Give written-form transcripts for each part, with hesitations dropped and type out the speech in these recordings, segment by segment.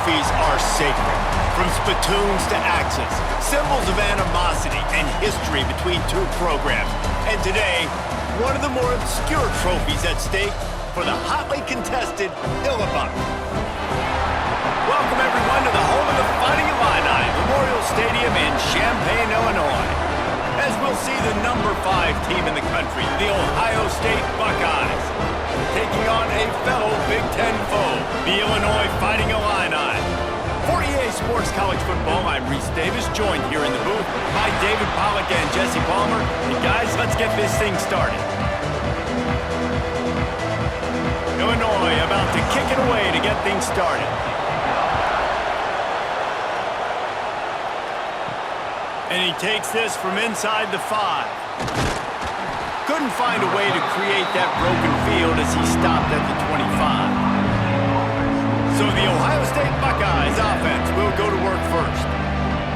trophies are sacred. From spittoons to axes, symbols of animosity and history between two programs. And today, one of the more obscure trophies at stake for the hotly contested Illibuck. Welcome everyone to the home of the Fighting Illini, Memorial Stadium in Champaign, Illinois. As we'll see the number 5 team in the country, the Ohio State Buckeyes, taking on a fellow Big Ten foe, the Illinois Fighting Illini. For EA Sports College Football, I'm Reese Davis, joined here in the booth by David Pollack and Jesse Palmer. And guys, let's get this thing started. Illinois about to kick it away to get things started. And he takes this from inside the 5. Couldn't find a way to create that broken field as he stopped at the 25. So the Ohio State Buckeyes offense will go to work first.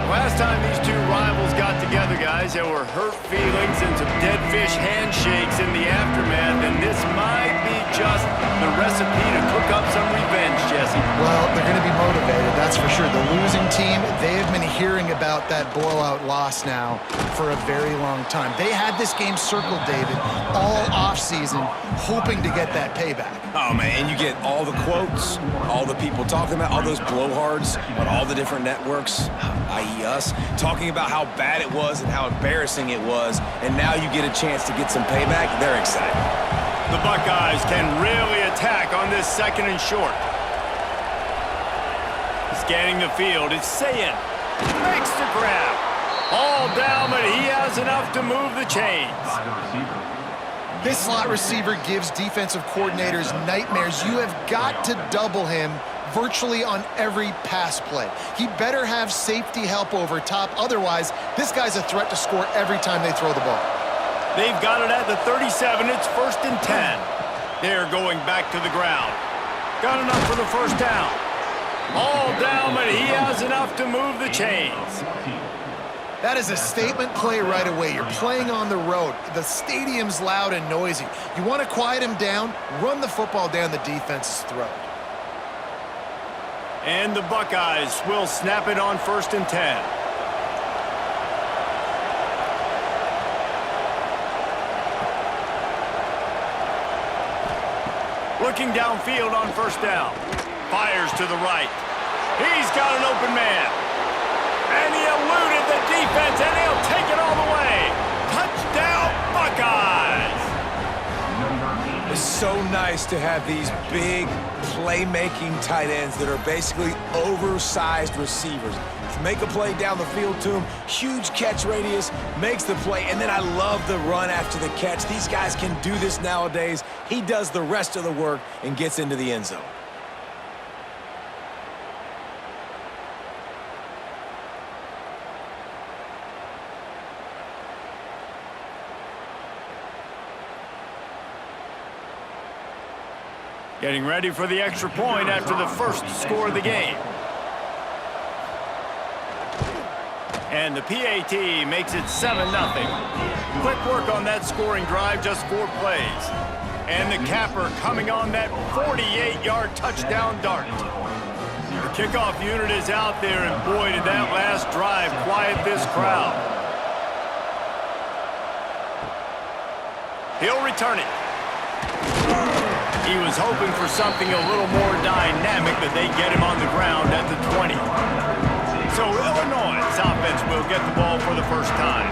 Last time these two rivals got together, guys, there were hurt feelings and some dead fish handshakes in the aftermath, and this might be just the recipe to cook up some revenge, Jesse. Well, they're going to be motivated, that's for sure. The losing team, they have been hearing about that blowout loss now for a very long time. They had this game circled, David, all offseason, hoping to get that payback. Oh, man, and you get all the quotes, all the people talking about, all those blowhards on all the different networks, i.e. us, talking about how bad it was and how embarrassing it was, and now you get a chance to get some payback. They're excited. The Buckeyes can really attack on this 2nd and short. Scanning the field, it's Sayin. Makes the grab. All down, but he has enough to move the chains. This slot receiver gives defensive coordinators nightmares. You have got to double him virtually on every pass play. He better have safety help over top. Otherwise, this guy's a threat to score every time they throw the ball. They've got it at the 37. It's 1st and 10. They're going back to the ground. Got enough for the first down. All down, but he has enough to move the chains. That is a statement play right away. You're playing on the road. The stadium's loud and noisy. You want to quiet him down, run the football down the defense's throat. And the Buckeyes will snap it on 1st and 10. Looking downfield on 1st down. Fires to the right. He's got an open man. And he eluded the defense, and he'll take it all the way. Touchdown, Buckeyes! It's so nice to have these big, playmaking tight ends that are basically oversized receivers. Make a play down the field to him, huge catch radius, makes the play, and then I love the run after the catch. These guys can do this nowadays. He does the rest of the work and gets into the end zone. Getting ready for the extra point after the first score of the game. And the PAT makes it 7-0. Quick work on that scoring drive, just 4 plays. And the capper coming on that 48-yard touchdown dart. The kickoff unit is out there, and boy, did that last drive quiet this crowd. He'll return it. He was hoping for something a little more dynamic, but they get him on the ground at the 20. So Illinois' offense will get the ball for the first time.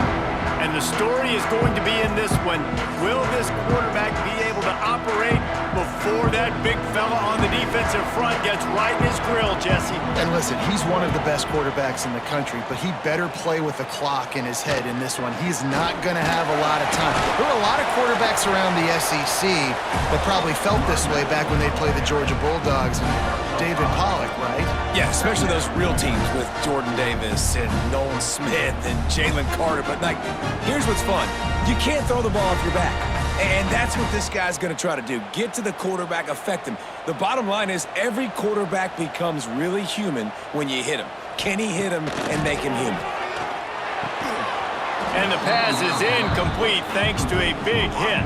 And the story is going to be in this one. Will this quarterback be able to operate before that big fella on the defensive front gets right in his grill, Jesse? And listen, he's one of the best quarterbacks in the country, but he better play with the clock in his head in this one. He's not going to have a lot of time. There are a lot of quarterbacks around the SEC that probably felt this way back when they played the Georgia Bulldogs and David Pollack, right? Yeah, especially those real teams with Jordan Davis and Nolan Smith and Jalen Carter. But, like, here's what's fun. You can't throw the ball off your back. And that's what this guy's going to try to do. Get to the quarterback, affect him. The bottom line is every quarterback becomes really human when you hit him. Can he hit him and make him human? And the pass is incomplete thanks to a big hit.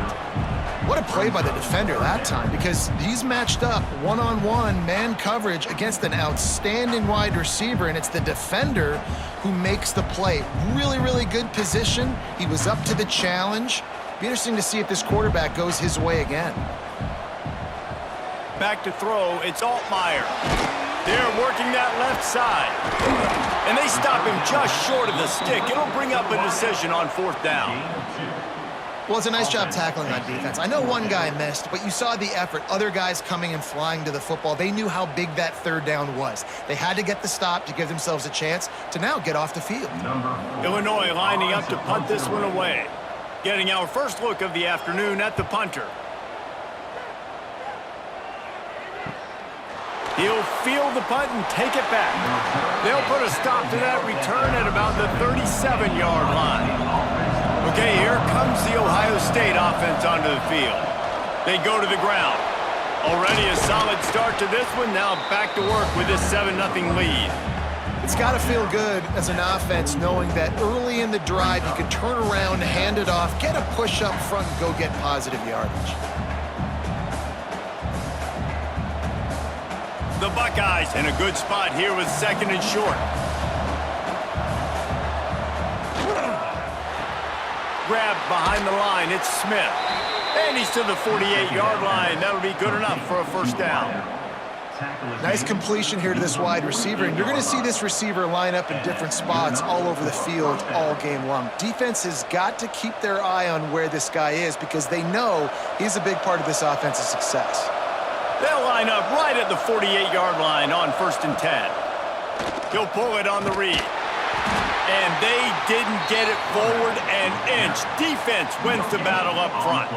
What a play by the defender that time, because he's matched up one-on-one man coverage against an outstanding wide receiver, and it's the defender who makes the play. Really, really good position. He was up to the challenge. Be interesting to see if this quarterback goes his way again. Back to throw, it's Altmaier. They're working that left side. And they stop him just short of the stick. It'll bring up a decision on 4th down. Well, it's a nice job tackling on defense. I know one guy missed, but you saw the effort. Other guys coming and flying to the football. They knew how big that 3rd down was. They had to get the stop to give themselves a chance to now get off the field. Illinois lining up to punt this one away. Getting our first look of the afternoon at the punter. He'll field the punt and take it back. They'll put a stop to that return at about the 37-yard line. Okay, here comes the Ohio State offense onto the field. They go to the ground. Already a solid start to this one. Now back to work with this 7-0 lead. It's got to feel good as an offense knowing that early in the drive you can turn around, hand it off, get a push up front, and go get positive yardage. The Buckeyes in a good spot here with 2nd and short. Grabbed behind the line, it's Smith. And he's to the 48-yard line. That'll be good enough for a 1st down. Nice completion here to this wide receiver, and you're going to see this receiver line up in different spots all over the field all game long. Defense has got to keep their eye on where this guy is because they know he's a big part of this offense's success. They'll line up right at the 48-yard line on 1st and 10. He'll pull it on the read. And they didn't get it forward an inch. Defense wins the battle up front.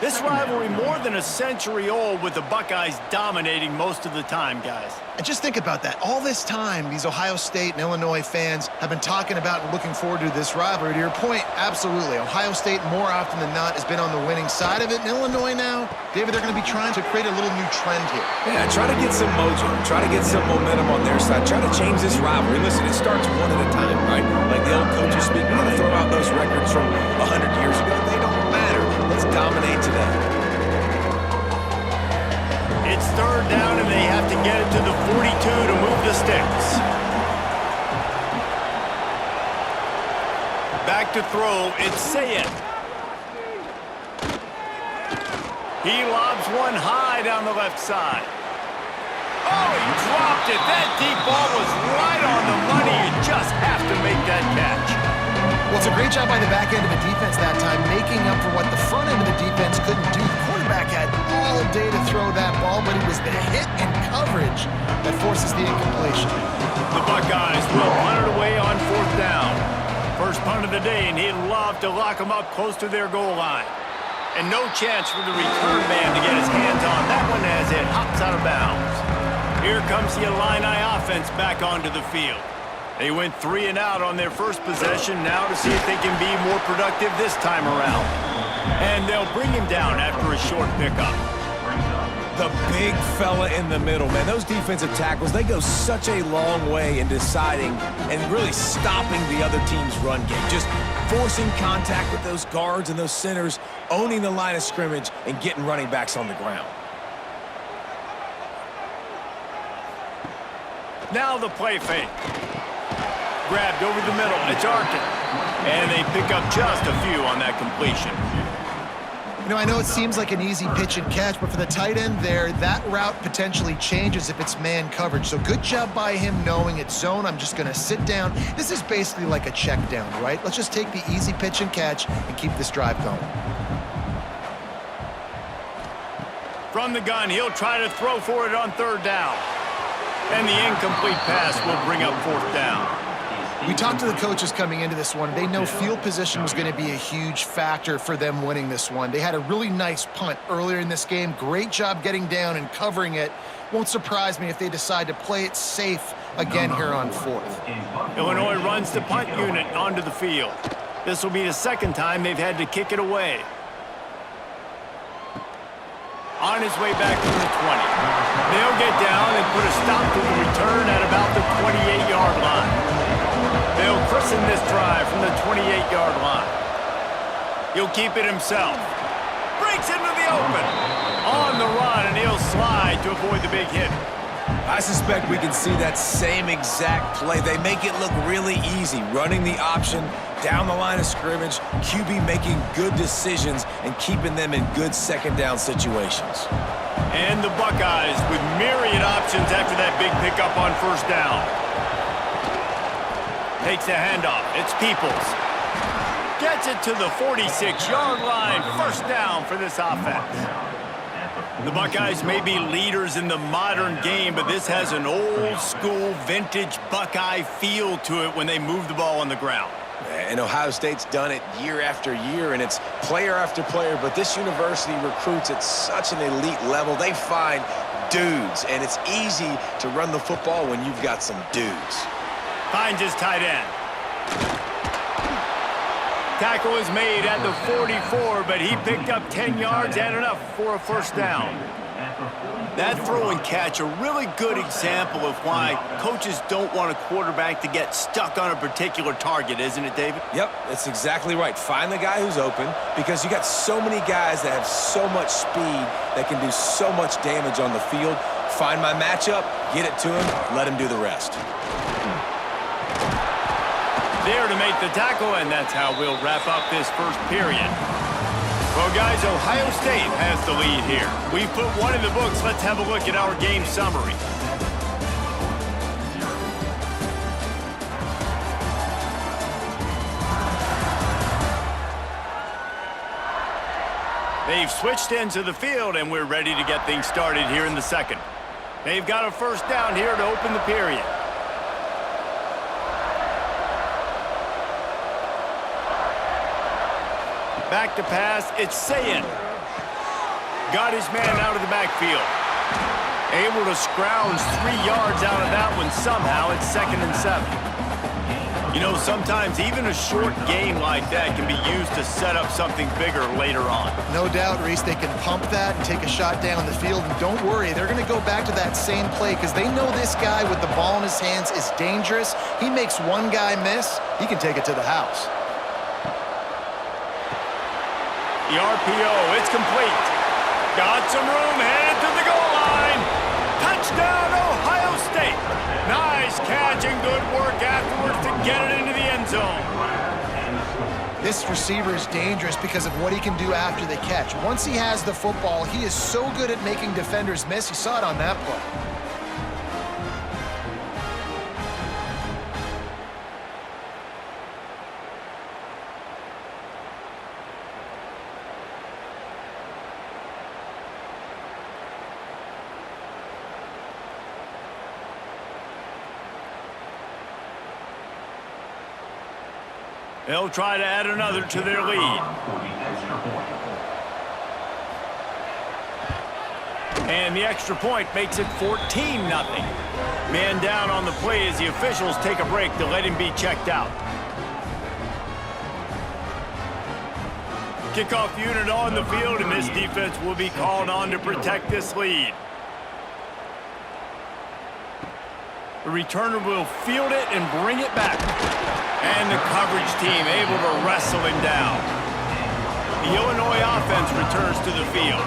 This rivalry more than a century old with the Buckeyes dominating most of the time, guys. And just think about that. All this time, these Ohio State and Illinois fans have been talking about and looking forward to this rivalry. To your point, absolutely. Ohio State, more often than not, has been on the winning side of it. And Illinois now, David, they're going to be trying to create a little new trend here. Yeah, try to get some mojo, try to get some momentum on their side, try to change this rivalry. Listen, it starts one at a time, right? Like the old coaches speak, we're going to throw out those records from 100 years ago. They don't matter. Let's dominate today. It's 3rd down, and they have to get it to the 42 to move the sticks. Back to throw, it's Sayed. He lobs one high down the left side. Oh, he dropped it. That deep ball was right on the money. You just have to make that catch. Well, it's a great job by the back end of the defense that time, making up for what the front end of the defense couldn't do. The quarterback had all day to throw that ball, but it was the hit and coverage that forces the incompletion. The Buckeyes will punt it away on 4th down. First punt of the day, and he'd love to lock them up close to their goal line. And no chance for the return man to get his hands on that one as it hops out of bounds. Here comes the Illini offense back onto the field. They went 3 and out on their first possession, now to see if they can be more productive this time around. And they'll bring him down after a short pickup. The big fella in the middle, man. Those defensive tackles, they go such a long way in deciding and really stopping the other team's run game. Just forcing contact with those guards and those centers, owning the line of scrimmage, and getting running backs on the ground. Now the play fake. Grabbed over the middle, it's Arkin. And they pick up just a few on that completion. You know, I know it seems like an easy pitch and catch, but for the tight end there, that route potentially changes if it's man coverage. So good job by him knowing it's zone. I'm just going to sit down. This is basically like a check down, right? Let's just take the easy pitch and catch and keep this drive going. From the gun, he'll try to throw for it on 3rd down. And the incomplete pass will bring up 4th down. We talked to the coaches coming into this one. They know field position was going to be a huge factor for them winning this one. They had a really nice punt earlier in this game. Great job getting down and covering it. Won't surprise me if they decide to play it safe again here on 4th. Illinois runs the punt unit onto the field. This will be the 2nd time they've had to kick it away. On his way back to the 20. They'll get down and put a stop to the return at about the 28-yard line. They'll christen this drive from the 28-yard line. He'll keep it himself. breaks into the open. On the run, and he'll slide to avoid the big hit. I suspect we can see that same exact play. They make it look really easy, running the option down the line of scrimmage, QB making good decisions and keeping them in good second down situations. And the Buckeyes with myriad options after that big pickup on first down. Takes the handoff. It's Peoples. Gets it to the 46-yard line. First down for this offense. The Buckeyes may be leaders in the modern game, but this has an old-school, vintage Buckeye feel to it when they move the ball on the ground. And Ohio State's done it year after year, and it's player after player, but this university recruits at such an elite level. They find dudes, and it's easy to run the football when you've got some dudes. Finds his tight end. Tackle is made at the 44, but he picked up 10 yards and enough for a first down. That throw and catch, a really good example of why coaches don't want a quarterback to get stuck on a particular target, isn't it, David? Yep, that's exactly right. Find the guy who's open, because you got so many guys that have so much speed that can do so much damage on the field. Find my matchup, get it to him, let him do the rest. There to make the tackle, and that's how we'll wrap up this first period. Well, guys, Ohio State has the lead here. We've put one in the books. Let's have a look at our game summary. They've switched into the field, and we're ready to get things started here in the second. They've got a first down here to open the period. Back to pass, it's Sayin. Got his man out of the backfield. Able to scrounge 3 yards out of that one somehow. It's 2nd and 7. You know, sometimes even a short game like that can be used to set up something bigger later on. No doubt, Reese, they can pump that and take a shot down the field. And don't worry, they're going to go back to that same play because they know this guy with the ball in his hands is dangerous. He makes one guy miss, he can take it to the house. The RPO, it's complete. Got some room, headed to the goal line. Touchdown, Ohio State. Nice catch and good work afterwards to get it into the end zone. This receiver is dangerous because of what he can do after the catch. Once he has the football, he is so good at making defenders miss. You saw it on that play. They'll try to add another to their lead. And the extra point makes it 14-0. Man down on the play as the officials take a break to let him be checked out. Kickoff unit on the field, and this defense will be called on to protect this lead. The returner will field it and bring it back. And the coverage team able to wrestle him down. The Illinois offense returns to the field.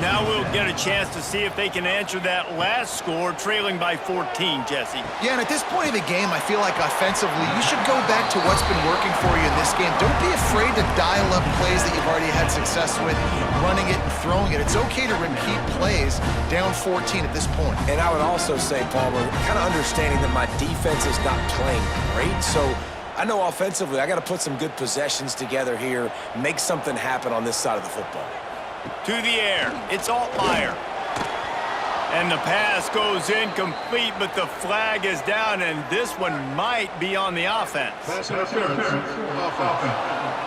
Now we'll get a chance to see if they can answer that last score, trailing by 14, Jesse. Yeah, and at this point of the game, I feel like offensively, you should go back to what's been working for you in this game. Don't be afraid to dial up plays that you've already had success with, running it and throwing it. It's okay to repeat plays down 14 at this point. And I would also say, Palmer, kind of understanding that my defense is not playing great, so I know offensively I got to put some good possessions together here, make something happen on this side of the football. To the air, it's Altmaier. And the pass goes incomplete, but the flag is down, and this one might be on the offense. Pass interference. Offense.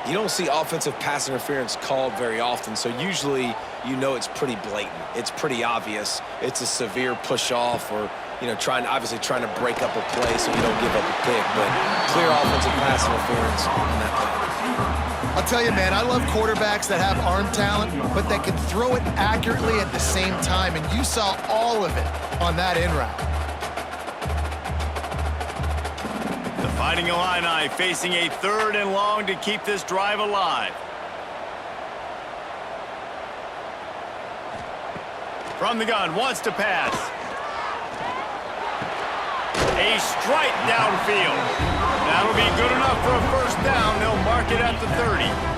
You don't see offensive pass interference called very often, so usually you know it's pretty blatant. It's pretty obvious. It's a severe push-off or, you know, obviously trying to break up a play so you don't give up a pick, but clear offensive pass interference on that play. I'll tell you, man, I love quarterbacks that have arm talent, but that can throw it accurately at the same time, and you saw all of it on that in route. The Fighting Illini, facing a 3rd and long to keep this drive alive. From the gun, wants to pass. A strike downfield. That'll be good enough for a 1st down. They'll mark it at the 30.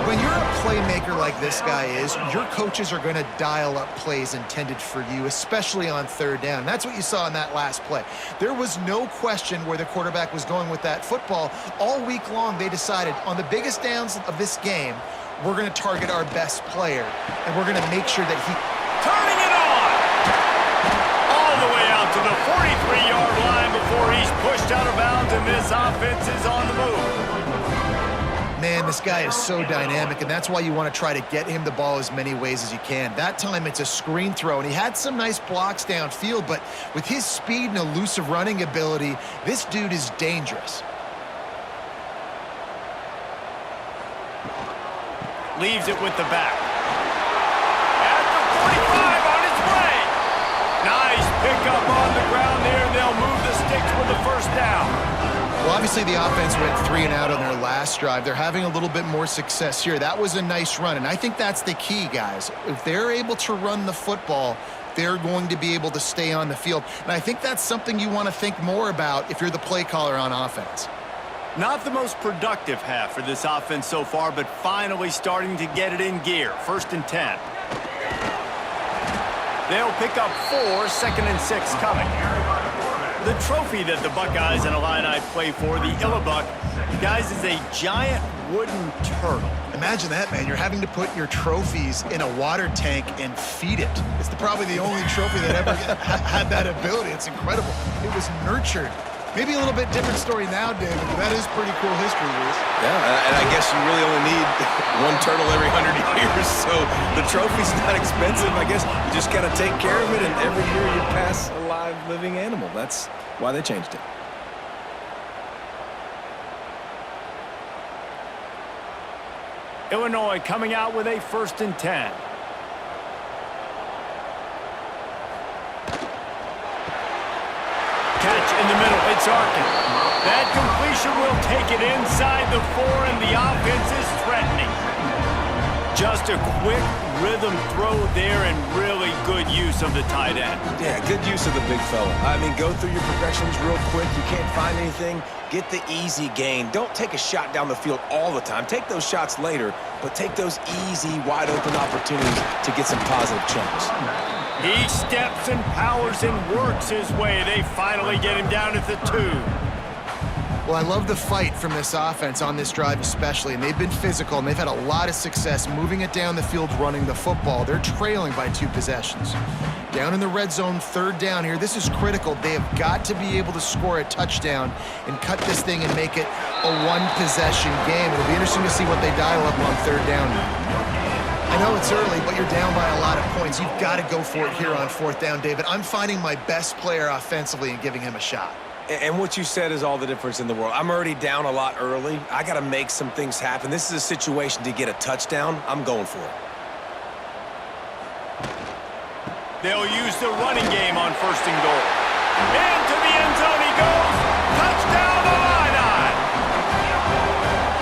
When you're a playmaker like this guy is, your coaches are going to dial up plays intended for you, especially on 3rd down. That's what you saw in that last play. There was no question where the quarterback was going with that football. All week long, they decided on the biggest downs of this game, we're going to target our best player, and we're going to make sure that he... Turning it on! All the way out to the 43-yard line before he's pushed out of bounds, and this offense is on the move. Man, this guy is so dynamic, and that's why you want to try to get him the ball as many ways as you can. That time, it's a screen throw, and he had some nice blocks downfield, but with his speed and elusive running ability, this dude is dangerous. Leaves it with the back. At the 45 on its way. Nice pickup on the ground there. They'll move the sticks with the 1st down. Well, obviously, the offense went 3 and out on their last drive. They're having a little bit more success here. That was a nice run, and I think that's the key, guys. If they're able to run the football, they're going to be able to stay on the field. And I think that's something you want to think more about if you're the play caller on offense. Not the most productive half for this offense so far, but finally starting to get it in gear. 1st and 10. They'll pick up 4, 2nd and 6 coming. The trophy that the Buckeyes and Illini play for, the Illibuck, guys, is a giant wooden turtle. Imagine that, man. You're having to put your trophies in a water tank and feed it. It's probably the only trophy that ever had that ability. It's incredible. It was nurtured. Maybe a little bit different story now, David, but that is pretty cool history, Luis. Yeah, and I guess you really only need one turtle every 100 years, so the trophy's not expensive. I guess you just got to take care of it, and every year you pass a live, living animal. That's why they changed it. Illinois coming out with a 1st and 10. Catch in the middle, it's Arkin. That completion will take it inside the 4, and the offense is threatening. Just a quick rhythm throw there, and really good use of the tight end. Yeah, good use of the big fella. I mean, go through your progressions real quick. You can't find anything. Get the easy gain. Don't take a shot down the field all the time. Take those shots later, but take those easy, wide-open opportunities to get some positive chunks. He steps and powers and works his way. They finally get him down at the 2. Well, I love the fight from this offense on this drive especially, and they've been physical, and they've had a lot of success moving it down the field, running the football. They're trailing by 2 possessions. Down in the red zone, 3rd down here. This is critical. They have got to be able to score a touchdown and cut this thing and make it a 1-possession game. It'll be interesting to see what they dial up on 3rd down. I know it's early, but you're down by a lot of points. You've got to go for it here on 4th down, David. I'm finding my best player offensively and giving him a shot. And what you said is all the difference in the world. I'm already down a lot early. I got to make some things happen. This is a situation to get a touchdown. I'm going for it. They'll use the running game on 1st and goal. Into the end zone he goes. Touchdown, Illini!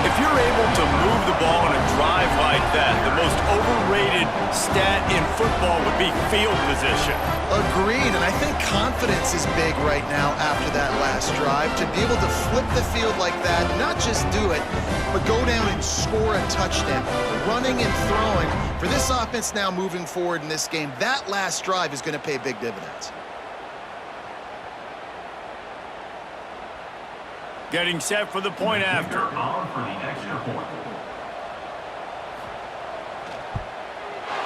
If you're able to move the ball on a drive like that, the most overrated stat in football would be field position. Agreed, and I think confidence is big right now after that last drive. To be able to flip the field like that, not just do it, but go down and score a touchdown. Running and throwing. For this offense now moving forward in this game, that last drive is going to pay big dividends. Getting set for the point after.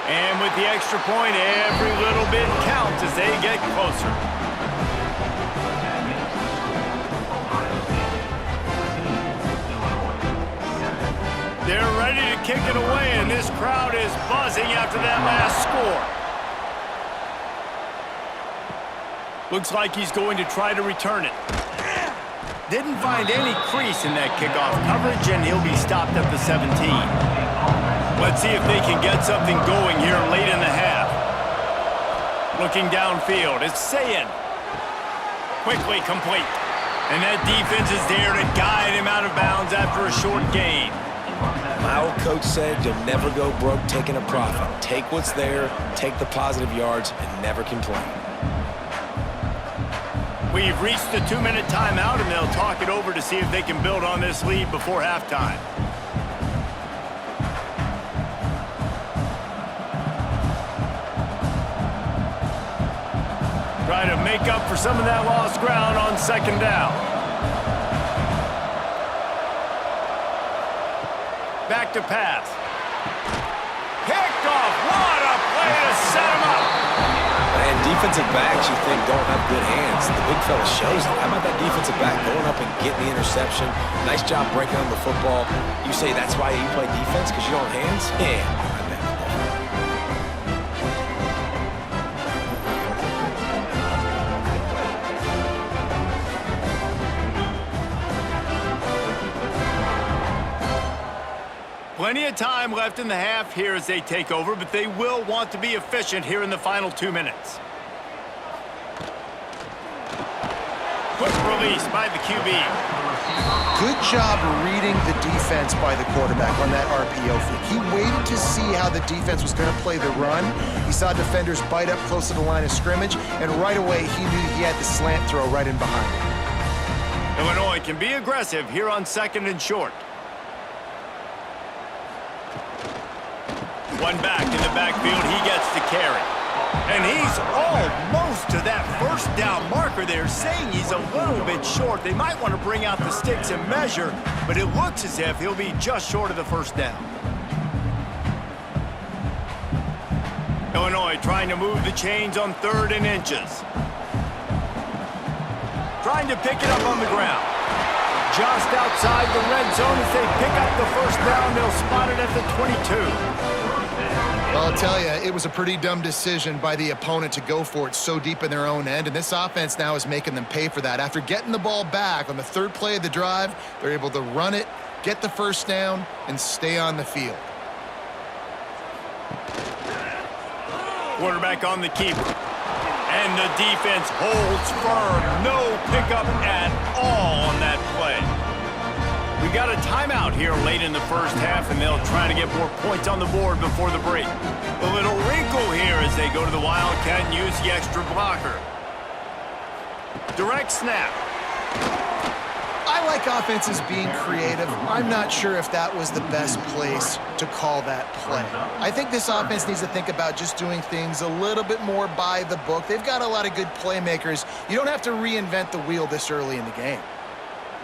And with the extra point, every little bit counts as they get closer. They're ready to kick it away, and this crowd is buzzing after that last score. Looks like he's going to try to return it. Didn't find any crease in that kickoff coverage, and he'll be stopped at the 17. Let's see if they can get something going here late in the half. Looking downfield, it's Sayin. Quickly complete. And that defense is there to guide him out of bounds after a short gain. My old coach said you'll never go broke taking a profit. Take what's there, take the positive yards, and never complain. We've reached the 2-minute timeout, and they'll talk it over to see if they can build on this lead before halftime. Try to make up for some of that lost ground on second down. Back to pass. Picked off. What a play to set him up. And defensive backs you think don't have good hands. The big fella shows it. How about that defensive back going up and getting the interception? Nice job breaking on the football. You say that's why you play defense, because you don't have hands? Yeah, I bet. Plenty of time left in the half here as they take over, but they will want to be efficient here in the final 2 minutes. Quick release by the QB. Good job reading the defense by the quarterback on that RPO flick. He waited to see how the defense was going to play the run. He saw defenders bite up close to the line of scrimmage, and right away he knew he had the slant throw right in behind him. Illinois can be aggressive here on 2nd and short. One back in the backfield, he gets to carry. And he's almost to that first down marker there, saying he's a little bit short. They might want to bring out the sticks and measure, but it looks as if he'll be just short of the first down. Illinois trying to move the chains on 3rd and inches. Trying to pick it up on the ground. Just outside the red zone as they pick up the first down. They'll spot it at the 22. Well, I'll tell you, it was a pretty dumb decision by the opponent to go for it so deep in their own end, and this offense now is making them pay for that. After getting the ball back on the 3rd play of the drive, they're able to run it, get the first down, and stay on the field. Quarterback on the keeper. And the defense holds firm. No pickup at all on that play. We got a timeout here late in the first half, and they'll try to get more points on the board before the break. A little wrinkle here as they go to the Wildcat and use the extra blocker. Direct snap. I like offenses being creative. I'm not sure if that was the best place to call that play. I think this offense needs to think about just doing things a little bit more by the book. They've got a lot of good playmakers. You don't have to reinvent the wheel this early in the game.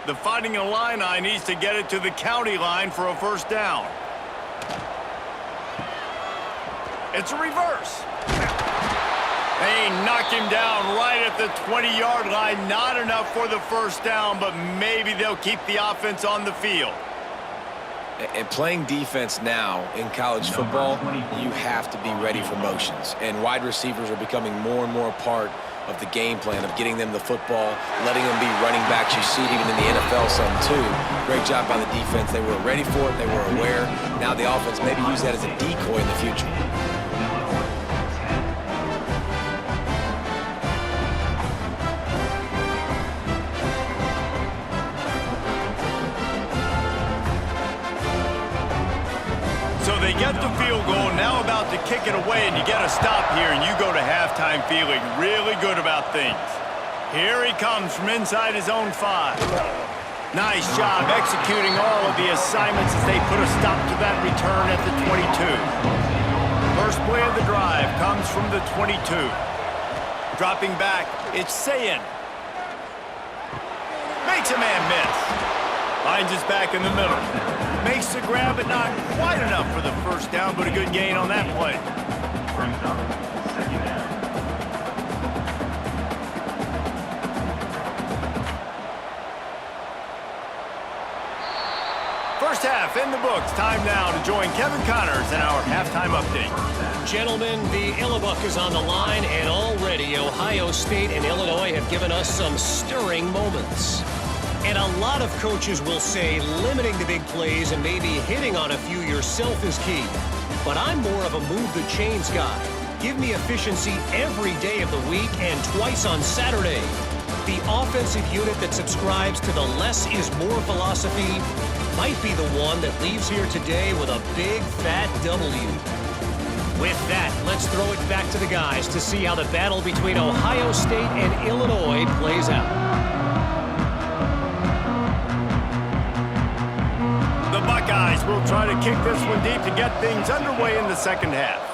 The Fighting Illini needs to get it to the county line for a first down. It's a reverse. They knock him down right at the 20-yard line. Not enough for the first down, but maybe they'll keep the offense on the field. And playing defense now in college football, you have to be ready for motions. And wide receivers are becoming more and more a part of the game plan of getting them the football, letting them be running backs. You see it even in the NFL some too. Great job by the defense. They were ready for it. They were aware. Now the offense maybe use that as a decoy in the future. So they get the field goal, now about to kick it away, and you get a stop here, and you go to halftime feeling really good about things. Here he comes from inside his own 5. Nice job executing all of the assignments as they put a stop to that return at the 22. First play of the drive comes from the 22. Dropping back, it's Sayin. Makes a man miss. Finds his back in the middle. Makes the grab, but not quite enough for the first down, but a good gain on that play. First half in the books. Time now to join Kevin Connors in our halftime update. Gentlemen, the Illibuck is on the line, and already Ohio State and Illinois have given us some stirring moments. And a lot of coaches will say limiting the big plays and maybe hitting on a few yourself is key. But I'm more of a move the chains guy. Give me efficiency every day of the week and twice on Saturday. the offensive unit that subscribes to the less is more philosophy might be the one that leaves here today with a big, fat W. With that, let's throw it back to the guys to see how the battle between Ohio State and Illinois plays out. The Buckeyes will try to kick this one deep to get things underway in the second half.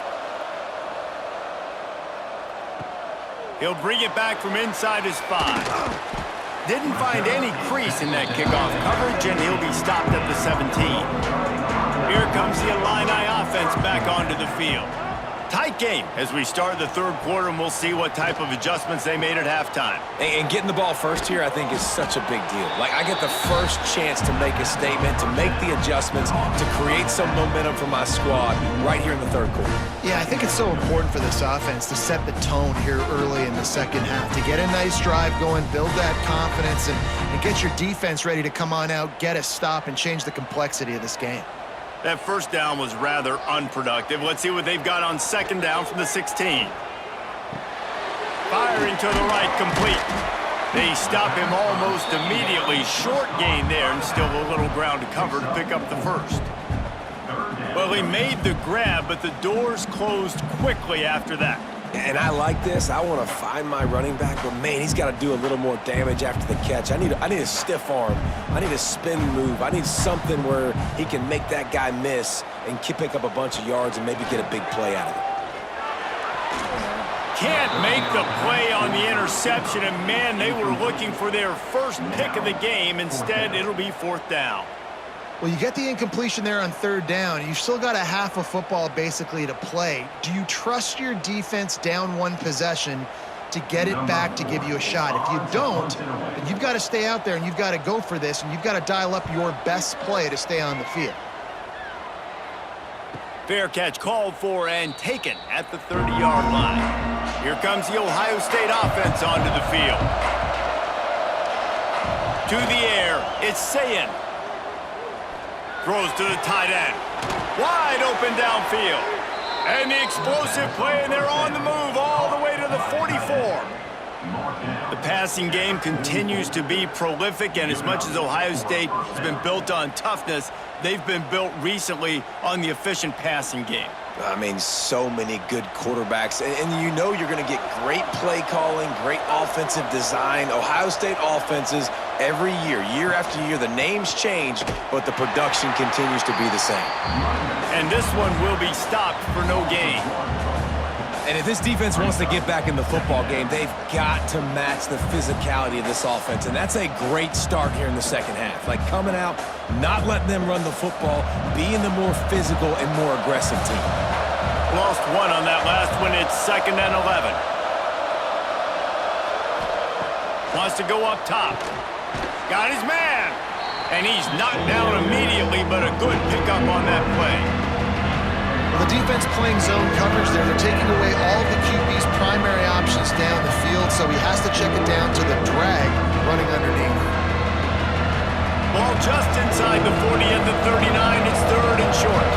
He'll bring it back from inside his 5. Didn't find any crease in that kickoff coverage, and he'll be stopped at the 17. Here comes the Illini offense back onto the field. Tight game as we start the third quarter, and we'll see what type of adjustments they made at halftime. And getting the ball first here, I think, is such a big deal. Like, I get the first chance to make a statement, to make the adjustments, to create some momentum for my squad right here in the third quarter. Yeah, I think it's so important for this offense to set the tone here early in the second half, to get a nice drive going, build that confidence, and get your defense ready to come on out, get a stop, and change the complexity of this game. That first down was rather unproductive. Let's see what they've got on second down from the 16. Firing to the right, complete. They stop him almost immediately. Short gain there, and still a little ground to cover to pick up the first. Well, he made the grab, but the doors closed quickly after that. And I like this. I want to find my running back, but, man, he's got to do a little more damage after the catch. I need a stiff arm. I need a spin move. I need something where he can make that guy miss and pick up a bunch of yards and maybe get a big play out of it. Can't make the play on the interception, and, man, they were looking for their first pick of the game. Instead, it'll be fourth down. Well, you get the incompletion there on third down. You've still got a half a football basically to play. Do you trust your defense down one possession to get it back to give you a shot? If you don't, then you've got to stay out there and you've got to go for this, and you've got to dial up your best play to stay on the field. Fair catch called for and taken at the 30-yard line. Here comes the Ohio State offense onto the field. To the air, it's Sayin. Throws to the tight end. Wide open downfield. And the explosive play, and they're on the move all the way to the 44. The passing game continues to be prolific, and as much as Ohio State has been built on toughness, they've been built recently on the efficient passing game. I mean, so many good quarterbacks, and you know you're going to get great play calling, great offensive design. Ohio State offenses every year, year after year, the names change, but the production continues to be the same. And this one will be stopped for no gain. And if this defense wants to get back in the football game, they've got to match the physicality of this offense, and that's a great start here in the second half. Like, coming out, not letting them run the football, being the more physical and more aggressive team. Lost one on that last one. It's 2nd and 11. Wants to go up top. Got his man. And he's knocked down immediately, but a good pickup on that play. Well, the defense playing zone coverage there. They're taking away all of the QB's primary options down the field, so he has to check it down to the drag running underneath. Ball just inside the 40 at the 39. It's 3rd and short.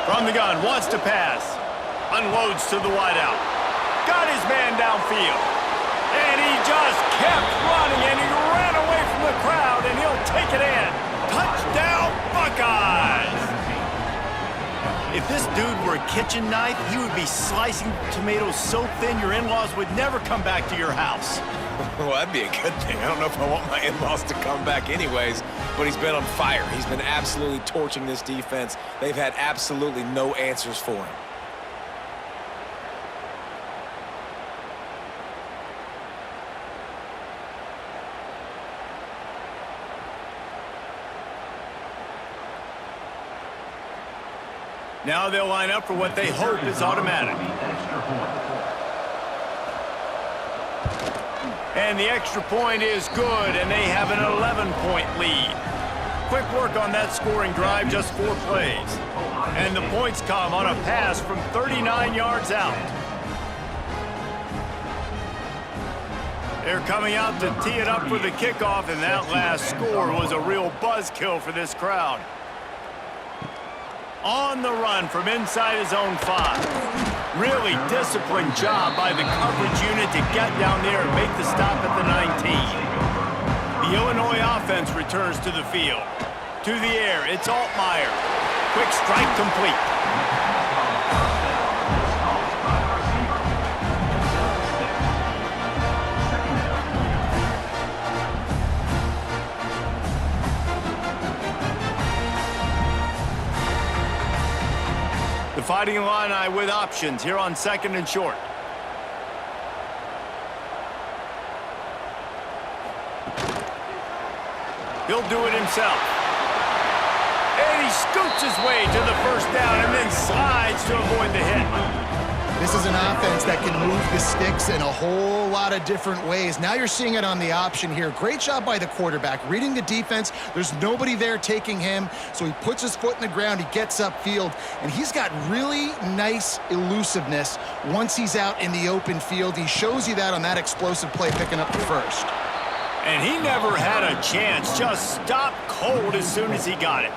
From the gun, wants to pass. Unloads to the wideout. Got his man downfield. And he just kept running, and he ran away from the crowd, and he'll take it in. Touchdown, Buckeyes! If this dude were a kitchen knife, he would be slicing tomatoes so thin your in-laws would never come back to your house. Well, that'd be a good thing. I don't know if I want my in-laws to come back anyways, but he's been on fire. He's been absolutely torching this defense. They've had absolutely no answers for him. Now they'll line up for what they hope is automatic. And the extra point is good, and they have an 11-point lead. Quick work on that scoring drive, just 4 plays. And the points come on a pass from 39 yards out. They're coming out to tee it up for the kickoff, and that last score was a real buzzkill for this crowd. On the run from inside his own 5. Really disciplined job by the coverage unit to get down there and make the stop at the 19. The Illinois offense returns to the field. To the air, it's Altmaier. Quick strike complete. The Fighting Illini with options here on 2nd and short. He'll do it himself. And he scoots his way to the first down and then slides to avoid the hit. This is an offense that can move the sticks in a whole lot of different ways. Now you're seeing it on the option here. Great job by the quarterback. Reading the defense, there's nobody there taking him, so he puts his foot in the ground, he gets upfield, and he's got really nice elusiveness once he's out in the open field. He shows you that on that explosive play picking up the first. And he never had a chance, just stopped cold as soon as he got it.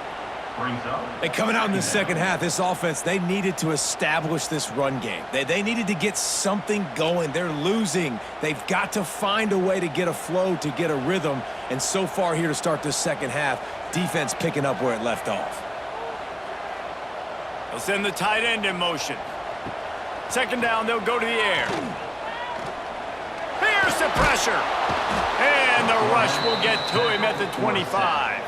And coming out in the second half, this offense, they needed to establish this run game. They needed to get something going. They're losing. They've got to find a way to get a flow, to get a rhythm. And so far here to start this second half, defense picking up where it left off. They'll send the tight end in motion. Second down, they'll go to the air. Here's the pressure. And the rush will get to him at the 25.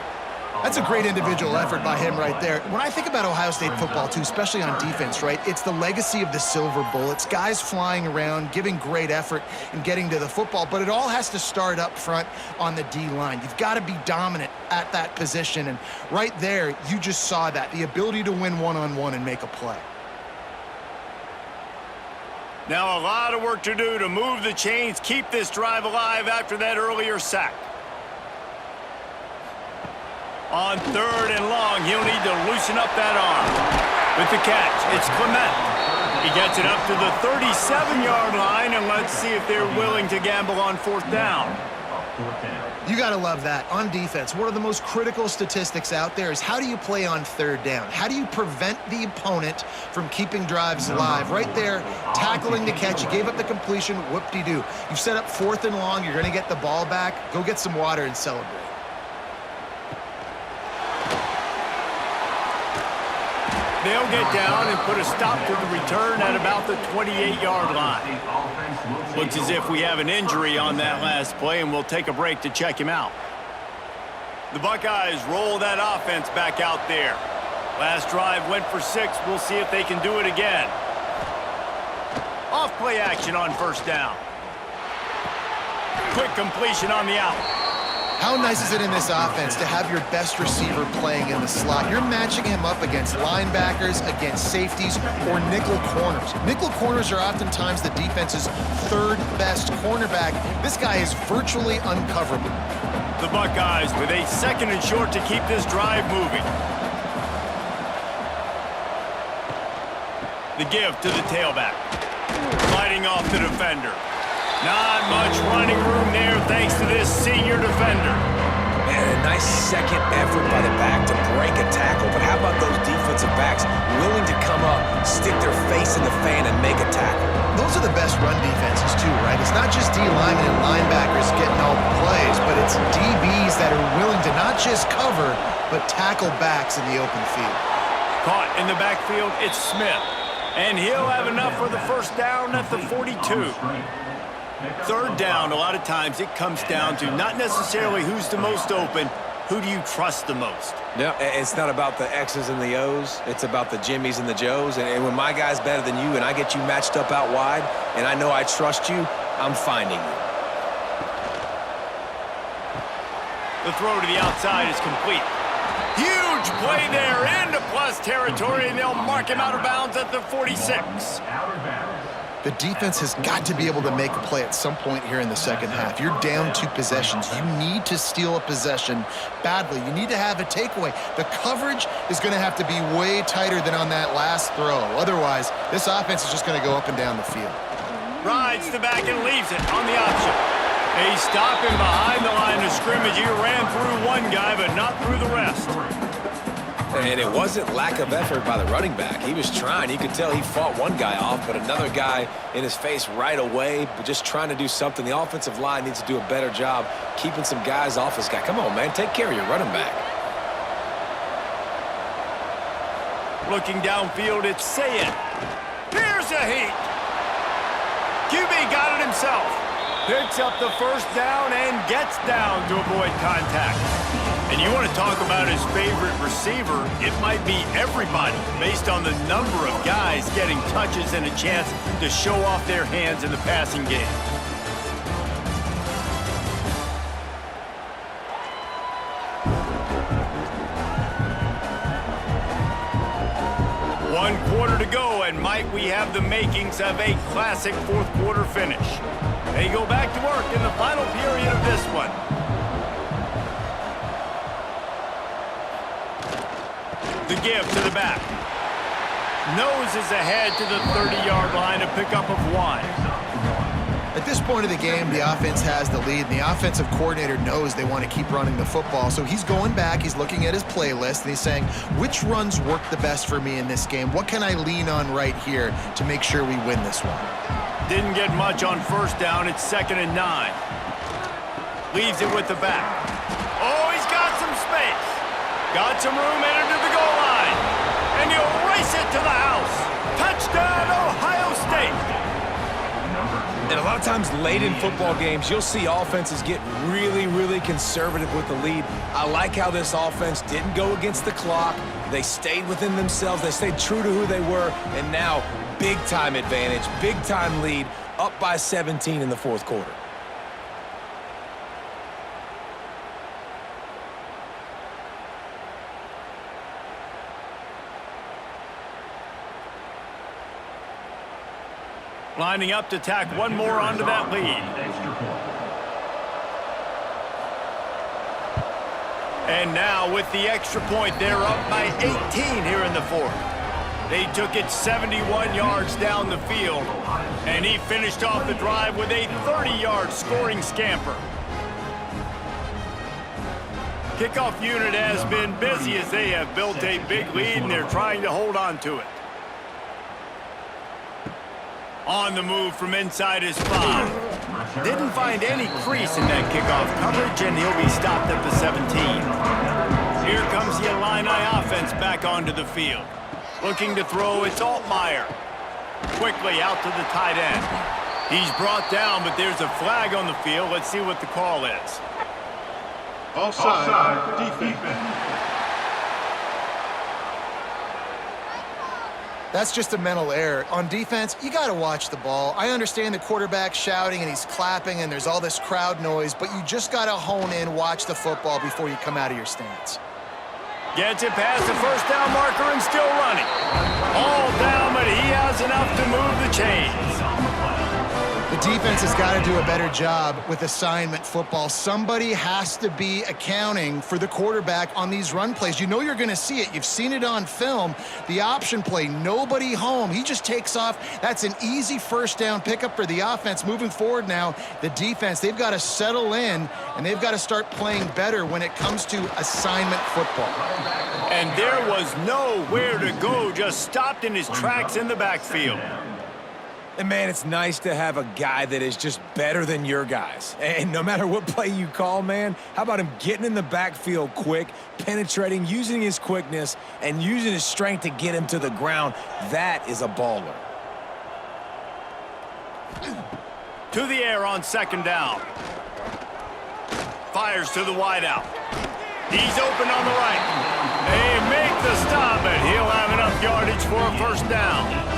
That's a great individual effort by him right there. When I think about Ohio State football, too, especially on defense, right, it's the legacy of the Silver Bullets, guys flying around, giving great effort and getting to the football, but it all has to start up front on the D-line. You've got to be dominant at that position, and right there, you just saw that, the ability to win one-on-one and make a play. Now a lot of work to do to move the chains, keep this drive alive after that earlier sack. On 3rd and long, he'll need to loosen up that arm. With the catch, it's Clement. He gets it up to the 37-yard line, and let's see if they're willing to gamble on 4th down. You got to love that. On defense, one of the most critical statistics out there is how do you play on 3rd down? How do you prevent the opponent from keeping drives alive? Right there, tackling the catch. You gave up the completion, whoop-de-doo. You've set up 4th and long. You're going to get the ball back. Go get some water and celebrate. They'll get down and put a stop to the return at about the 28-yard line. Looks as if we have an injury on that last play, and we'll take a break to check him out. The Buckeyes roll that offense back out there. Last drive went for 6. We'll see if they can do it again. Off play action on 1st down. Quick completion on the out. How nice is it in this offense to have your best receiver playing in the slot? You're matching him up against linebackers, against safeties, or nickel corners. Nickel corners are oftentimes the defense's 3rd best cornerback. This guy is virtually uncoverable. The Buckeyes with a 2nd and short to keep this drive moving. The give to the tailback. Fighting off the defender. Not much running room there thanks to this senior defender. Man, a nice second effort by the back to break a tackle, but how about those defensive backs willing to come up, stick their face in the fan, and make a tackle? Those are the best run defenses, too, right? It's not just D-linemen and linebackers getting all the plays, but it's DBs that are willing to not just cover, but tackle backs in the open field. Caught in the backfield, it's Smith. And he'll have enough for the 1st down at the 42. 3rd down, a lot of times it comes down to not necessarily who's the most open, who do you trust the most? Yeah, it's not about the X's and the O's. It's about the Jimmies and the Joes. And when my guy's better than you and I get you matched up out wide and I know I trust you, I'm finding you. The throw to the outside is complete. Huge play there into plus territory, and they'll mark him out of bounds at the 46. The defense has got to be able to make a play at some point here in the second half. You're down 2 possessions. You need to steal a possession badly. You need to have a takeaway. The coverage is going to have to be way tighter than on that last throw. Otherwise, this offense is just going to go up and down the field. Rides the back and leaves it on the option. They stop him behind the line of scrimmage. He ran through one guy, but not through the rest. And it wasn't lack of effort by the running back. He was trying. You could tell he fought one guy off, but another guy in his face right away, but just trying to do something. The offensive line needs to do a better job keeping some guys off this guy. Come on, man. Take care of your running back. Looking downfield, it's Sayed. Here's a heat. QB got it himself. Picks up the first down and gets down to avoid contact. And you want to talk about his favorite receiver, it might be everybody based on the number of guys getting touches and a chance to show off their hands in the passing game. One quarter to go, and might we have the makings of a classic fourth quarter finish. They go back to work in the final period of this one. The give to the back. Noses ahead to the 30-yard line, a pickup of 1. At this point of the game, the offense has the lead, and the offensive coordinator knows they want to keep running the football. So he's going back, he's looking at his playlist, and he's saying, which runs work the best for me in this game? What can I lean on right here to make sure we win this one? Didn't get much on first down. It's 2nd and 9. Leaves it with the back. Oh, he's got some space. Got some room headed to the goal line. And he'll race it to the house. Touchdown, Ohio State. And a lot of times late in football games, you'll see offenses get really, really conservative with the lead. I like how this offense didn't go against the clock. They stayed within themselves. They stayed true to who they were. And now, big-time advantage, big-time lead, up by 17 in the fourth quarter. Lining up to tack one more onto that lead. And now with the extra point, they're up by 18 here in the fourth. They took it 71 yards down the field, and he finished off the drive with a 30-yard scoring scamper. Kickoff unit has been busy as they have built a big lead, and they're trying to hold on to it. On the move from inside his 5. Didn't find any crease in that kickoff coverage, and he'll be stopped at the 17. Here comes the Illini offense back onto the field. Looking to throw, it's Altmaier. Quickly out to the tight end. He's brought down, but there's a flag on the field. Let's see what the call is. Offside, defense. That's just a mental error. On defense, you got to watch the ball. I understand the quarterback shouting and he's clapping and there's all this crowd noise, but you just got to hone in, watch the football before you come out of your stance. Gets it past the first down marker and still running. All down, but he has enough to move the chains. The defense has got to do a better job with assignment football. Somebody has to be accounting for the quarterback on these run plays. You know you're going to see it. You've seen it on film. The option play, nobody home. He just takes off. That's an easy first down pickup for the offense. Moving forward now, the defense, they've got to settle in, and they've got to start playing better when it comes to assignment football. And there was nowhere to go, just stopped in his tracks in the backfield. And, man, it's nice to have a guy that is just better than your guys. And no matter what play you call, man, how about him getting in the backfield quick, penetrating, using his quickness, and using his strength to get him to the ground? That is a baller. To the air on second down. Fires to the wideout. He's open on the right. They make the stop, but he'll have enough yardage for a first down.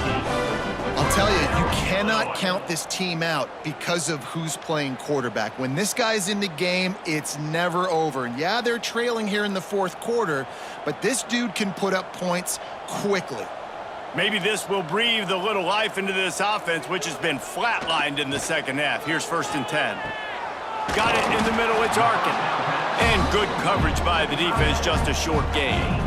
I'll tell you, you cannot count this team out because of who's playing quarterback. When this guy's in the game, it's never over. And yeah, they're trailing here in the fourth quarter, but this dude can put up points quickly. Maybe this will breathe a little life into this offense, which has been flatlined in the second half. Here's 1st and 10. Got it in the middle, it's Arkin. And good coverage by the defense, just a short gain.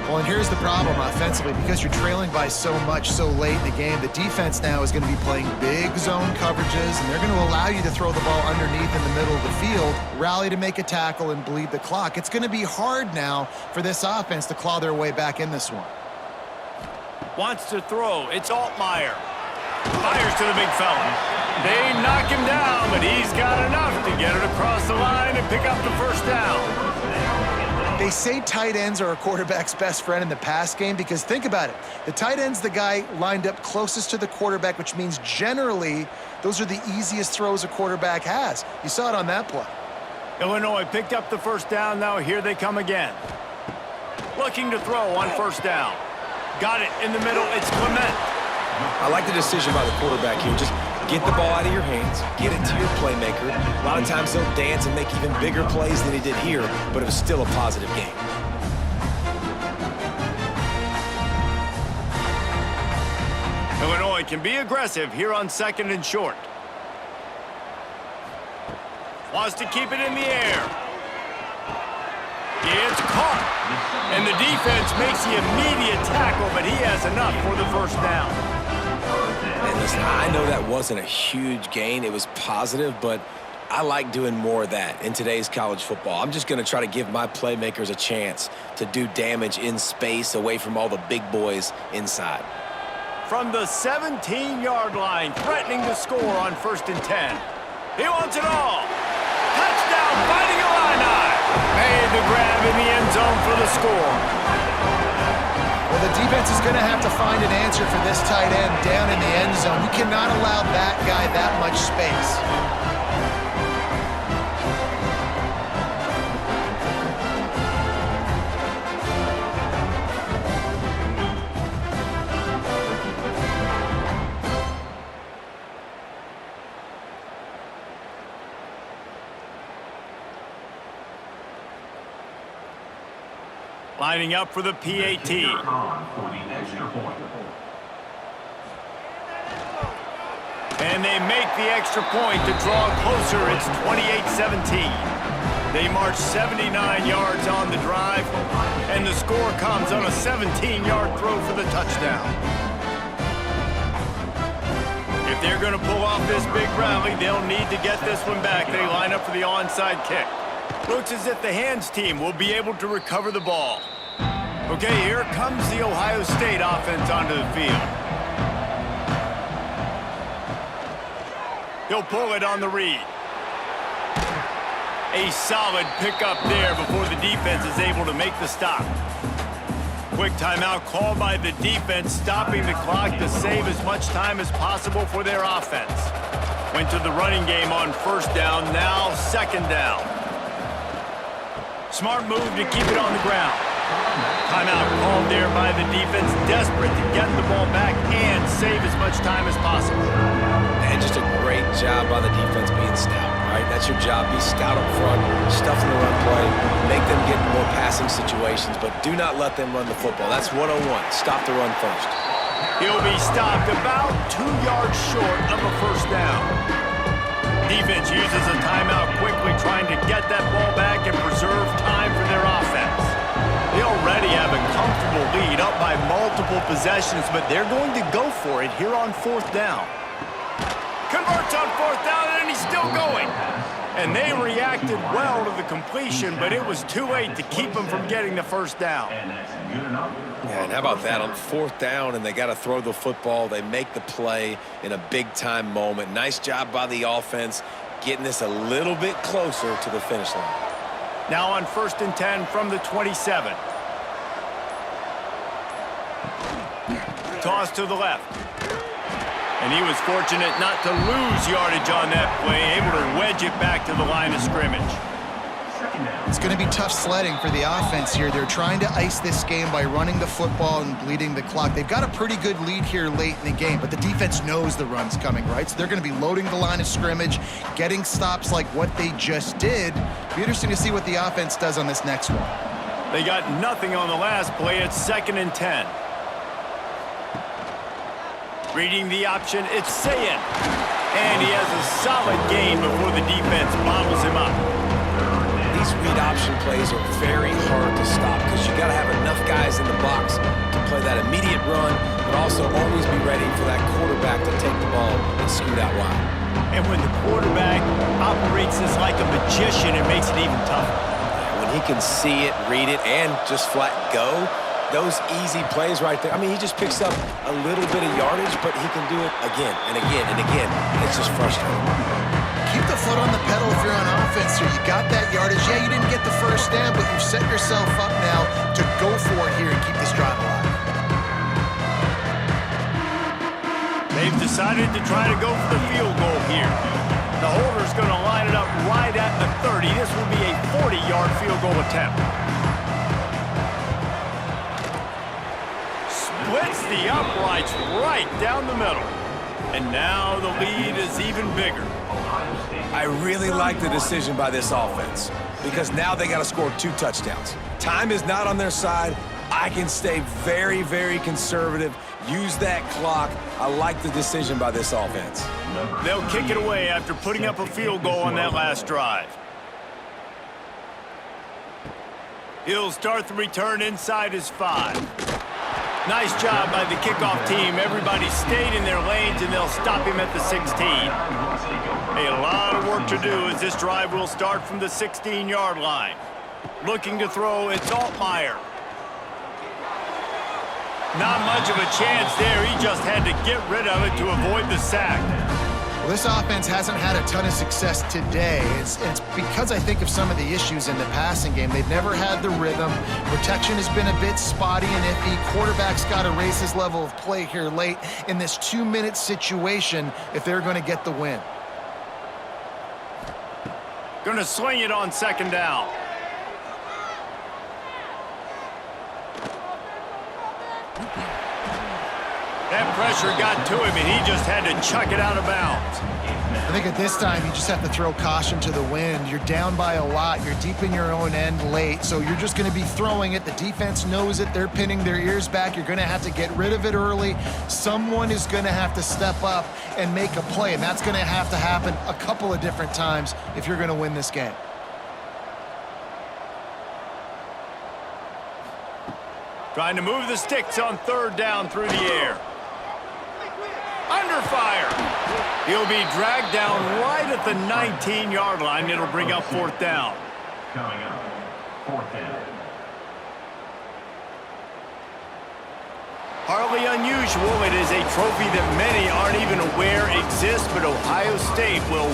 Well, and here's the problem offensively. Because you're trailing by so much so late in the game, the defense now is going to be playing big zone coverages, and they're going to allow you to throw the ball underneath in the middle of the field, rally to make a tackle, and bleed the clock. It's going to be hard now for this offense to claw their way back in this one. Wants to throw. It's Altmaier. Fires to the big fella. They knock him down, but he's got enough to get it across the line and pick up the first down. They say tight ends are a quarterback's best friend in the pass game because think about it. The tight end's the guy lined up closest to the quarterback, which means generally those are the easiest throws a quarterback has. You saw it on that play. Illinois picked up the first down. Now here they come again. Looking to throw on first down. Got it in the middle. It's Clement. I like the decision by the quarterback here. Just get the ball out of your hands, get it to your playmaker. A lot of times they'll dance and make even bigger plays than he did here, but it was still a positive game. Illinois can be aggressive here on 2nd and short. Wants to keep it in the air. It's caught. And the defense makes the immediate tackle, but he has enough for the first down. And listen, I know that wasn't a huge gain. It was positive, but I like doing more of that in today's college football. I'm just going to try to give my playmakers a chance to do damage in space away from all the big boys inside. From the 17-yard line, threatening to score on 1st and 10. He wants it all. Touchdown, fighting Illini. Made the grab in the end zone for the score. Well, the defense is going to have to find an answer for this tight end down in the end zone. You cannot allow that guy that much space. Lining up for the PAT. And they make the extra point to draw closer. It's 28-17. They march 79 yards on the drive, and the score comes on a 17-yard throw for the touchdown. If they're going to pull off this big rally, they'll need to get this one back. They line up for the onside kick. Looks as if the hands team will be able to recover the ball. Okay, here comes the Ohio State offense onto the field. He'll pull it on the read. A solid pickup there before the defense is able to make the stop. Quick timeout called by the defense, stopping the clock to save as much time as possible for their offense. Went to the running game on 1st down, now 2nd down. Smart move to keep it on the ground. Timeout called there by the defense, desperate to get the ball back and save as much time as possible. And just a great job by the defense being stout, right? That's your job. Be stout up front, stuff in the run play, make them get in more passing situations, but do not let them run the football. That's 101. Stop the run first. He'll be stopped about 2 yards short of a first down. Defense uses a timeout quickly, trying to get that ball back and preserve time for their offense. They already have a comfortable lead, up by multiple possessions, but they're going to go for it here on 4th down. Converts on 4th down, and he's still going. And they reacted well to the completion, but it was too late to keep them from getting the first down. Yeah, and how about that? On 4th down, and they got to throw the football. They make the play in a big-time moment. Nice job by the offense, getting this a little bit closer to the finish line. Now on 1st and 10 from the 27. Toss to the left. And he was fortunate not to lose yardage on that play, able to wedge it back to the line of scrimmage. It's going to be tough sledding for the offense here. They're trying to ice this game by running the football and bleeding the clock. They've got a pretty good lead here late in the game, but the defense knows the run's coming, right? So they're going to be loading the line of scrimmage, getting stops like what they just did. It'll be interesting to see what the offense does on this next one. They got nothing on the last play. It's 2nd and 10. Reading the option, it's Sayin. And he has a solid gain before the defense bottles him up. These these read option plays are very hard to stop because you got to have enough guys in the box to play that immediate run, but also always be ready for that quarterback to take the ball and scoot out wide. And when the quarterback operates this like a magician, it makes it even tougher. When he can see it, read it, and just flat go, those easy plays right there. I mean, he just picks up a little bit of yardage, but he can do it again and again and again. It's just frustrating. Keep the foot on the pedal if you're on offense here. You got that yardage. Yeah, you didn't get the first down, but you've set yourself up now to go for it here and keep this drive alive. They've decided to try to go for the field goal here. The holder's going to line it up right at the 30. This will be a 40-yard field goal attempt. Splits the uprights right down the middle. And now the lead is even bigger. I really like the decision by this offense because now they got to score 2 touchdowns. Time is not on their side. I can stay very, very conservative, use that clock. I like the decision by this offense. They'll kick it away after putting up a field goal on that last drive. He'll start the return inside his 5. Nice job by the kickoff team. Everybody stayed in their lanes, and they'll stop him at the 16. A lot of work to do as this drive will start from the 16-yard line. Looking to throw, it's Altmaier. Not much of a chance there. He just had to get rid of it to avoid the sack. Well, this offense hasn't had a ton of success today. It's because I think of some of the issues in the passing game. They've never had the rhythm. Protection has been a bit spotty and iffy. Quarterback's got to raise his level of play here late in this 2-minute situation if they're going to get the win. Going to sling it on 2nd down. That pressure got to him, and he just had to chuck it out of bounds. I think at this time, you just have to throw caution to the wind. You're down by a lot. You're deep in your own end late, so you're just going to be throwing it. The defense knows it. They're pinning their ears back. You're going to have to get rid of it early. Someone is going to have to step up and make a play, and that's going to have to happen a couple of different times if you're going to win this game. Trying to move the sticks on 3rd down through the air. Under fire. He'll be dragged down right at the 19-yard line. It'll bring up 4th down. Coming up, 4th down. Hardly unusual. It is a trophy that many aren't even aware exists, but Ohio State will